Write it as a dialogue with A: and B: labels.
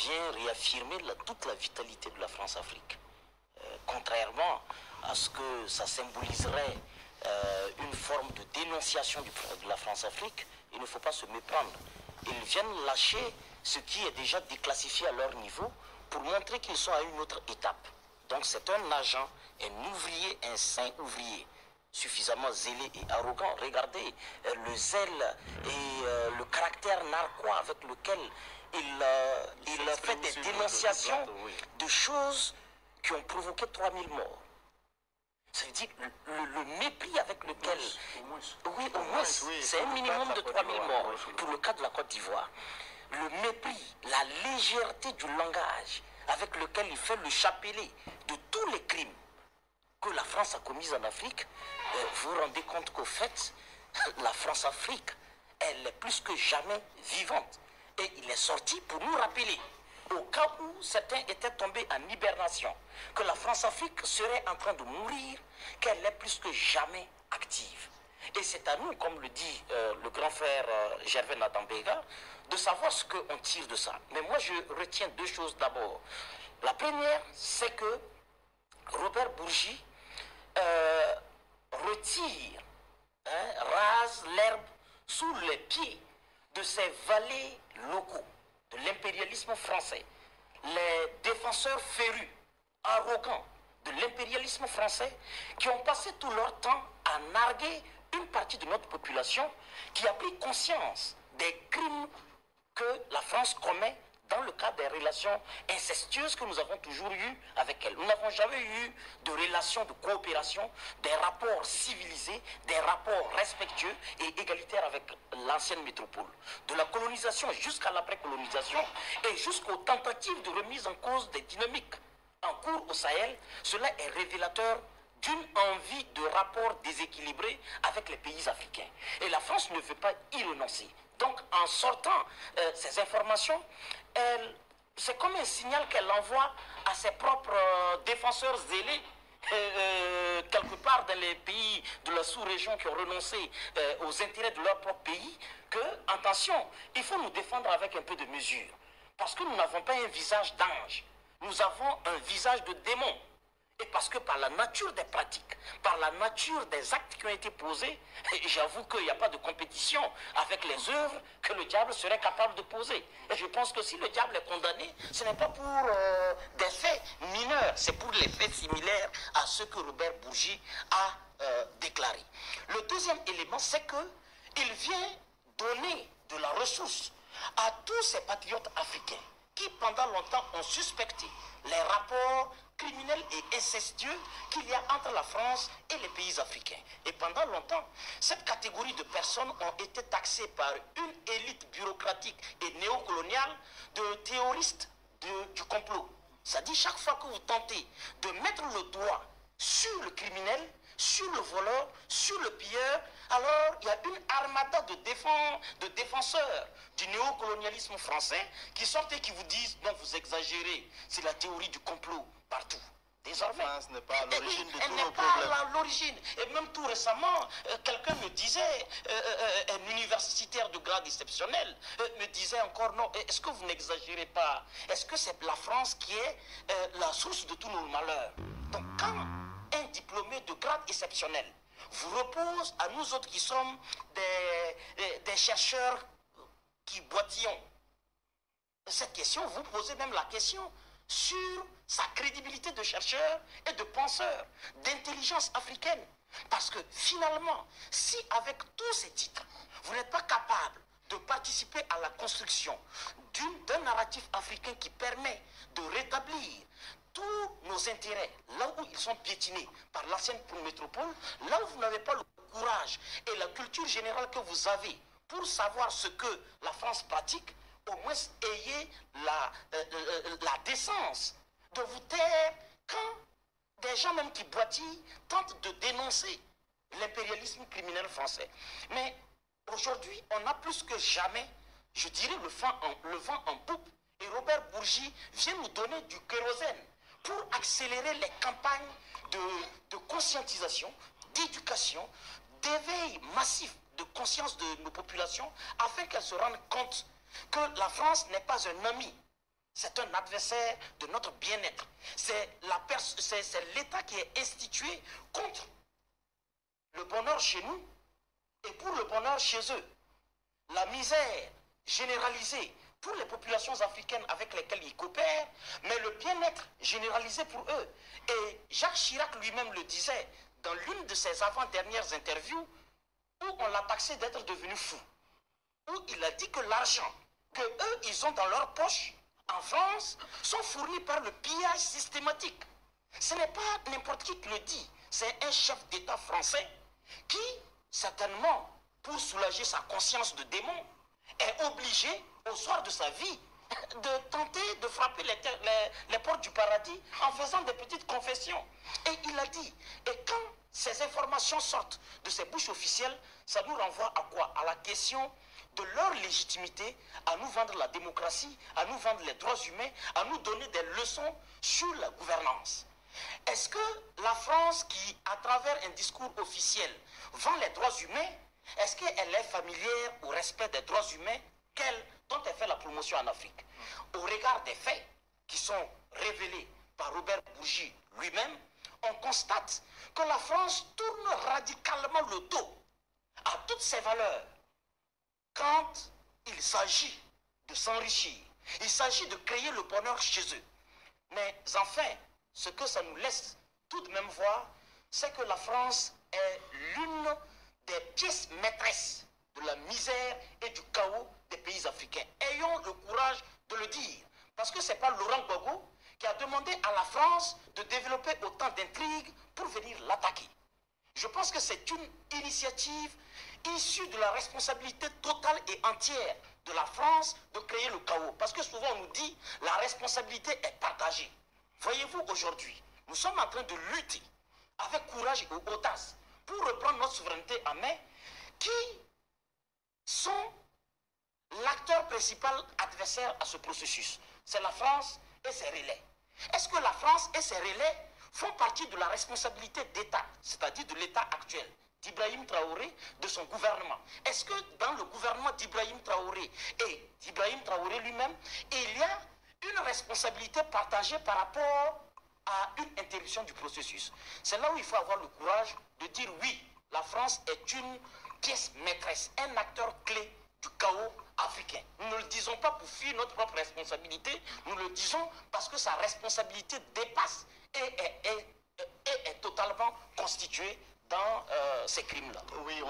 A: vient réaffirmer toute la vitalité de la France-Afrique. Contrairement à ce que ça symboliserait une forme de dénonciation de la France-Afrique, il ne faut pas se méprendre. Ils viennent lâcher ce qui est déjà déclassifié à leur niveau pour montrer qu'ils sont à une autre étape. Donc c'est un agent, un ouvrier, un saint ouvrier, suffisamment zélé et arrogant. Regardez le zèle et le caractère narquois avec lequel il fait des dénonciations de choses qui ont provoqué 3000 morts. Ça veut dire le mépris avec lequel... Oui, au moins, c'est un minimum de 3000 morts pour le cas de la Côte d'Ivoire. Le mépris, la légèreté du langage avec lequel il fait le chapelet de tous les crimes que la France a commis en Afrique, vous vous rendez compte qu'au fait, la France-Afrique, elle est plus que jamais vivante. Et il est sorti pour nous rappeler, au cas où certains étaient tombés en hibernation, que la France-Afrique serait en train de mourir, qu'elle est plus que jamais active. Et c'est à nous, comme le dit le grand frère Gervais Nadambega, de savoir ce qu'on tire de ça. Mais moi, je retiens deux choses d'abord. La première, c'est que Robert Bourgi retire, rase l'herbe sous les pieds de ces valets locaux de l'impérialisme français, les défenseurs férus, arrogants de l'impérialisme français, qui ont passé tout leur temps à narguer une partie de notre population qui a pris conscience des crimes que la France commet dans le cadre des relations incestueuses que nous avons toujours eues avec elle. Nous n'avons jamais eu de relations de coopération, des rapports civilisés, des rapports respectueux et égalitaires avec l'ancienne métropole. De la colonisation jusqu'à l'après-colonisation et jusqu'aux tentatives de remise en cause des dynamiques en cours au Sahel, cela est révélateur d'une envie de rapport déséquilibré avec les pays africains. Et la France ne veut pas y renoncer. Donc, en sortant ces informations, c'est comme un signal qu'elle envoie à ses propres défenseurs zélés, quelque part dans les pays de la sous-région qui ont renoncé aux intérêts de leur propre pays, que, attention, il faut nous défendre avec un peu de mesure. Parce que nous n'avons pas un visage d'ange, nous avons un visage de démon. Et parce que par la nature des pratiques, par la nature des actes qui ont été posés, j'avoue qu'il n'y a pas de compétition avec les œuvres que le diable serait capable de poser. Et je pense que si le diable est condamné, ce n'est pas pour des faits mineurs, c'est pour les faits similaires à ceux que Robert Bourgi a déclarés. Le deuxième élément, c'est qu'il vient donner de la ressource à tous ces patriotes africains qui pendant longtemps ont suspecté les rapports criminels et incestueux qu'il y a entre la France et les pays africains. Et pendant longtemps, cette catégorie de personnes ont été taxées par une élite bureaucratique et néocoloniale de théoristes du complot. C'est-à-dire chaque fois que vous tentez de mettre le doigt sur le criminel, sur le voleur, sur le pilleur, alors il y a une armada de défenseurs du néocolonialisme français qui sortent et qui vous disent non, vous exagérez, c'est la théorie du complot partout. Désormais,
B: France n'est pas à l'origine de tous nos
A: elle n'est
B: problèmes.
A: pas à l'origine. Et même tout récemment, quelqu'un me disait, un universitaire de grade exceptionnel, me disait encore non, est-ce que vous n'exagérez pas? Est-ce que c'est la France qui est la source de tous nos malheurs? Donc quand un diplômé de grade exceptionnel vous repose à nous autres qui sommes des chercheurs qui boitillons cette question, vous posez même la question sur sa crédibilité de chercheur et de penseur, d'intelligence africaine. Parce que finalement, si avec tous ces titres, vous n'êtes pas capable de participer à la construction d'un narratif africain qui permet de rétablir tous nos intérêts, là où ils sont piétinés par l'ancienne métropole, là où vous n'avez pas le courage et la culture générale que vous avez pour savoir ce que la France pratique, au moins ayez la décence de vous taire quand des gens même qui boitillent tentent de dénoncer l'impérialisme criminel français. Mais aujourd'hui, on a plus que jamais, je dirais, le vent en poupe. Et Robert Bourgi vient nous donner du kérosène pour accélérer les campagnes de conscientisation, d'éducation, d'éveil massif de conscience de nos populations, afin qu'elles se rendent compte que la France n'est pas un ami, c'est un adversaire de notre bien-être. C'est l'État qui est institué contre le bonheur chez nous et pour le bonheur chez eux. La misère généralisée pour les populations africaines avec lesquelles ils coopèrent, mais le bien-être généralisé pour eux. Et Jacques Chirac lui-même le disait dans l'une de ses avant-dernières interviews où on l'a taxé d'être devenu fou, où il a dit que l'argent que eux, ils ont dans leur poche, en France, sont fournis par le pillage systématique. Ce n'est pas n'importe qui le dit, c'est un chef d'État français qui, certainement, pour soulager sa conscience de démon, est obligé, au soir de sa vie, de tenter de frapper les portes du paradis en faisant des petites confessions. Et il a dit, et quand ces informations sortent de ses bouches officielles, ça nous renvoie à quoi? À la question de leur légitimité à nous vendre la démocratie, à nous vendre les droits humains, à nous donner des leçons sur la gouvernance. Est-ce que la France qui, à travers un discours officiel, vend les droits humains, est-ce qu'elle est familière au respect des droits humains dont elle fait la promotion en Afrique? Au regard des faits qui sont révélés par Robert Bourgi lui-même, on constate que la France tourne radicalement le dos à toutes ces valeurs quand il s'agit de s'enrichir. Il s'agit de créer le bonheur chez eux. Mais enfin, ce que ça nous laisse tout de même voir, c'est que la France est l'une des pièces maîtresses de la misère et du chaos des pays africains. Ayons le courage de le dire. Parce que ce n'est pas Laurent Gbagbo qui a demandé à la France de développer autant d'intrigues pour venir l'attaquer. Je pense que c'est une initiative issue de la responsabilité totale et entière de la France de créer le chaos. Parce que souvent on nous dit la responsabilité est partagée. Voyez-vous, aujourd'hui, nous sommes en train de lutter avec courage et audace pour reprendre notre souveraineté en main, qui sont l'acteur principal adversaire à ce processus. C'est la France et ses relais. Est-ce que la France et ses relais font partie de la responsabilité d'État, c'est-à-dire de l'État actuel, d'Ibrahim Traoré, de son gouvernement? Est-ce que dans le gouvernement d'Ibrahim Traoré et d'Ibrahim Traoré lui-même, il y a une responsabilité partagée par rapport à une interruption du processus? C'est là où il faut avoir le courage de dire oui, la France est une pièce maîtresse, un acteur clé du chaos africain. Nous ne le disons pas pour fuir notre propre responsabilité, nous le disons parce que sa responsabilité dépasse et est totalement constituée dans ces crimes-là.
B: Oui,